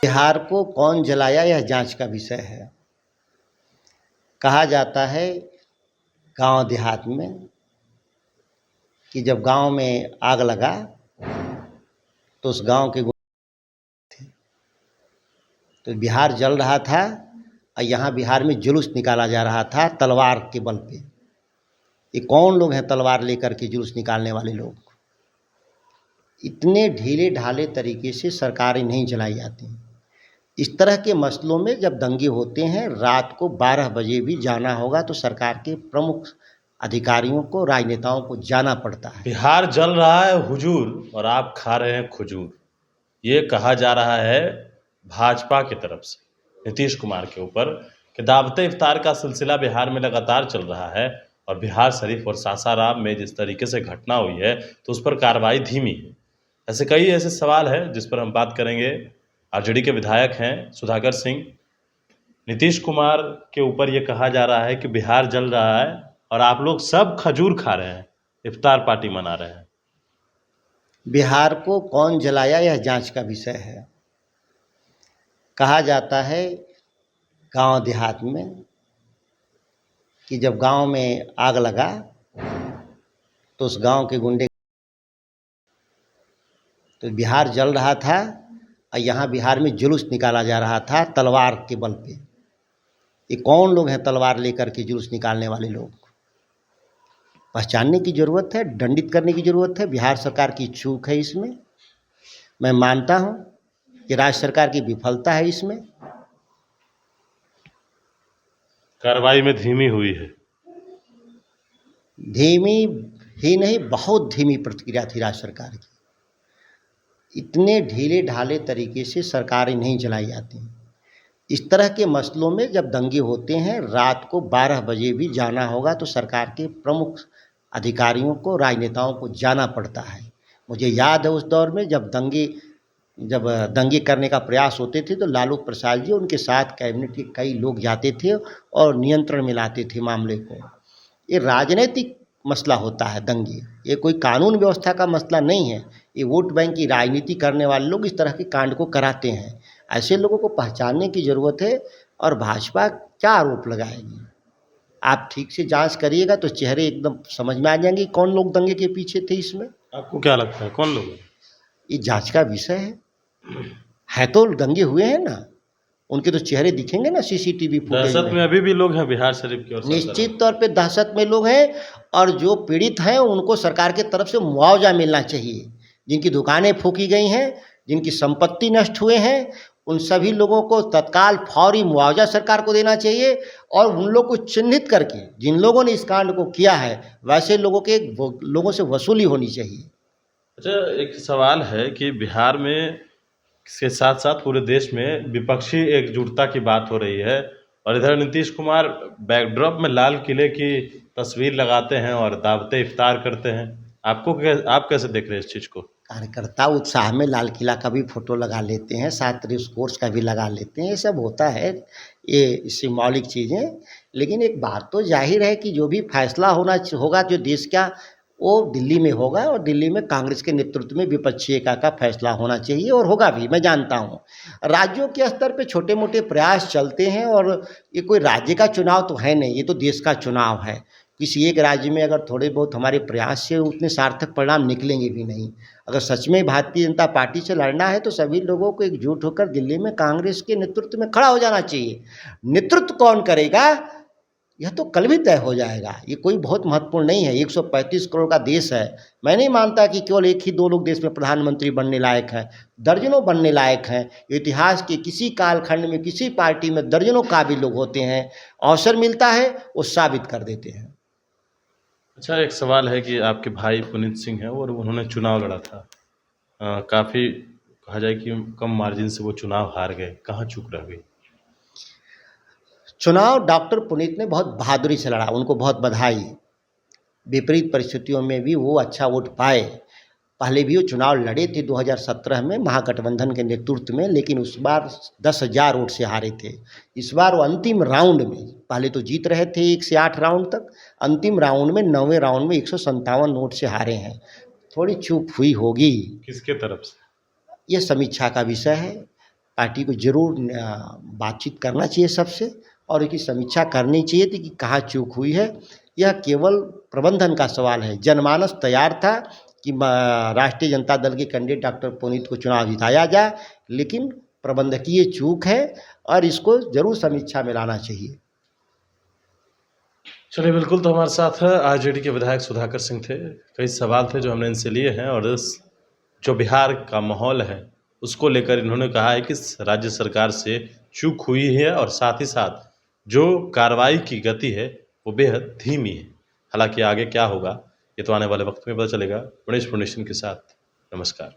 बिहार को कौन जलाया यह जांच का विषय है। कहा जाता है गांव देहात में कि जब गांव में आग लगा तो उस गांव के तो बिहार जल रहा था और यहाँ बिहार में जुलूस निकाला जा रहा था तलवार के बल पे। ये कौन लोग हैं तलवार लेकर के जुलूस निकालने वाले लोग। इतने ढीले ढाले तरीके से सरकारें नहीं चलाई जाती। इस तरह के मसलों में जब दंगे होते हैं रात को 12 बजे भी जाना होगा तो सरकार के प्रमुख अधिकारियों को राजनेताओं को जाना पड़ता है। बिहार जल रहा है हुजूर और आप खा रहे हैं खजूर, ये कहा जा रहा है भाजपा की तरफ से नीतीश कुमार के ऊपर कि दावते इफ्तार का सिलसिला बिहार में लगातार चल रहा है और बिहार शरीफ और सासाराम में जिस तरीके से घटना हुई है तो उस पर कार्रवाई धीमी है। ऐसे कई ऐसे सवाल हैं जिस पर हम बात करेंगे। आरजेडी के विधायक हैं सुधाकर सिंह। नीतीश कुमार के ऊपर ये कहा जा रहा है कि बिहार जल रहा है और आप लोग सब खजूर खा रहे हैं, इफ्तार पार्टी मना रहे हैं। बिहार को कौन जलाया यह जांच का विषय है। कहा जाता है गांव देहात में कि जब गांव में आग लगा तो उस गांव के गुंडे तो बिहार जल रहा था और यहाँ बिहार में जुलूस निकाला जा रहा था तलवार के बल पे। ये कौन लोग हैं तलवार लेकर के जुलूस निकालने वाले लोग। पहचानने की ज़रूरत है, दंडित करने की ज़रूरत है। बिहार सरकार की चूक है इसमें। मैं मानता हूँ कि राज्य सरकार की विफलता है इसमें। कार्रवाई में धीमी हुई है। धीमी ही नहीं, बहुत धीमी प्रतिक्रिया थी राज्य सरकार की। इतने ढीले ढाले तरीके से सरकारें नहीं चलाई जाती। इस तरह के मसलों में जब दंगे होते हैं रात को 12 बजे भी जाना होगा तो सरकार के प्रमुख अधिकारियों को राजनेताओं को जाना पड़ता है। मुझे याद है उस दौर में जब दंगे करने का प्रयास होते थे तो लालू प्रसाद जी उनके साथ कैबिनेट के कई लोग जाते थे और नियंत्रण में लाते थे मामले को। ये राजनीतिक मसला होता है दंगे, ये कोई कानून व्यवस्था का मसला नहीं है। ये वोट बैंक की राजनीति करने वाले लोग इस तरह के कांड को कराते हैं। ऐसे लोगों को पहचानने की ज़रूरत है। और भाजपा क्या आरोप लगाएगी, आप ठीक से जांच करिएगा तो चेहरे एकदम समझ में आ जाएंगे कौन लोग दंगे के पीछे थे। इसमें आपको क्या लगता है कौन लोग? ये जांच का विषय है तो दंगे हुए हैं ना, उनके तो चेहरे दिखेंगे ना सीसीटीवी फुटेज दहशत में अभी भी लोग हैं बिहार शरीफ की ओर। निश्चित तौर पे दहशत में लोग हैं और जो पीड़ित हैं उनको सरकार की तरफ से मुआवजा मिलना चाहिए। जिनकी दुकानें फूकी गई हैं, जिनकी संपत्ति नष्ट हुए हैं, उन सभी लोगों को तत्काल फौरी मुआवजा सरकार को देना चाहिए और उन लोग को चिन्हित करके जिन लोगों ने इस कांड को किया है वैसे लोगों से वसूली होनी चाहिए। अच्छा, एक सवाल है कि बिहार में इसके साथ साथ पूरे देश में विपक्षी एकजुटता की बात हो रही है और इधर नीतीश कुमार बैकड्रॉप में लाल किले की तस्वीर लगाते हैं और दावते इफ्तार करते हैं। आप कैसे देख रहे हैं इस चीज़ को? कार्यकर्ता उत्साह में लाल किला का भी फोटो लगा लेते हैं, साथ रेस कोर्स का भी लगा लेते हैं, ये सब होता है, ये सिंबॉलिक चीज़ें। लेकिन एक बात तो जाहिर है कि जो भी फैसला होगा जो देश का, वो दिल्ली में होगा और दिल्ली में कांग्रेस के नेतृत्व में विपक्षी एकता का फैसला होना चाहिए और होगा भी, मैं जानता हूँ। राज्यों के स्तर पे छोटे मोटे प्रयास चलते हैं और ये कोई राज्य का चुनाव तो है नहीं, ये तो देश का चुनाव है। किसी एक राज्य में अगर थोड़े बहुत हमारे प्रयास से उतने सार्थक परिणाम निकलेंगे भी नहीं। अगर सच में भारतीय जनता पार्टी से लड़ना है तो सभी लोगों को एकजुट होकर दिल्ली में कांग्रेस के नेतृत्व में खड़ा हो जाना चाहिए। नेतृत्व कौन करेगा यह तो कल भी तय हो जाएगा, ये कोई बहुत महत्वपूर्ण नहीं है। 135 करोड़ का देश है। मैं नहीं मानता कि केवल एक ही दो लोग देश में प्रधानमंत्री बनने लायक हैं, दर्जनों बनने लायक हैं। इतिहास के किसी कालखंड में किसी पार्टी में दर्जनों काबिल लोग होते हैं, अवसर मिलता है वो साबित कर देते हैं। अच्छा, एक सवाल है कि आपके भाई पुनीत सिंह हैं और उन्होंने चुनाव लड़ा था, काफ़ी कहा जाए कि कम मार्जिन से वो चुनाव हार गए, कहाँ चूक रह गई? चुनाव डॉक्टर पुनीत ने बहुत बहादुरी से लड़ा, उनको बहुत बधाई। विपरीत परिस्थितियों में भी वो अच्छा वोट पाए। पहले भी वो चुनाव लड़े थे 2017 में महागठबंधन के नेतृत्व में, लेकिन उस बार 10,000 वोट से हारे थे। इस बार वो अंतिम राउंड में, पहले तो जीत रहे थे 1 से 8 राउंड तक, अंतिम राउंड में 9वें राउंड में 157 वोट से हारे हैं। थोड़ी चूक हुई होगी। किसके तरफ से? ये समीक्षा का विषय है। पार्टी को ज़रूर बातचीत करना चाहिए सबसे और इसकी समीक्षा करनी चाहिए थी कि कहाँ चूक हुई है। यह केवल प्रबंधन का सवाल है। जनमानस तैयार था कि राष्ट्रीय जनता दल के कैंडिडेट डॉक्टर पुनीत को चुनाव जिताया जाए, लेकिन प्रबंधकीय चूक है और इसको ज़रूर समीक्षा में लाना चाहिए। चलिए, बिल्कुल। तो हमारे साथ आरजेडी के विधायक सुधाकर सिंह थे। कई सवाल थे जो हमने इनसे लिए हैं और जो बिहार का माहौल है उसको लेकर इन्होंने कहा है कि राज्य सरकार से चूक हुई है और साथ ही साथ जो कार्रवाई की गति है वो बेहद धीमी है। हालांकि आगे क्या होगा ये तो आने वाले वक्त में पता चलेगा। गणेश फाउंडेशन के साथ नमस्कार।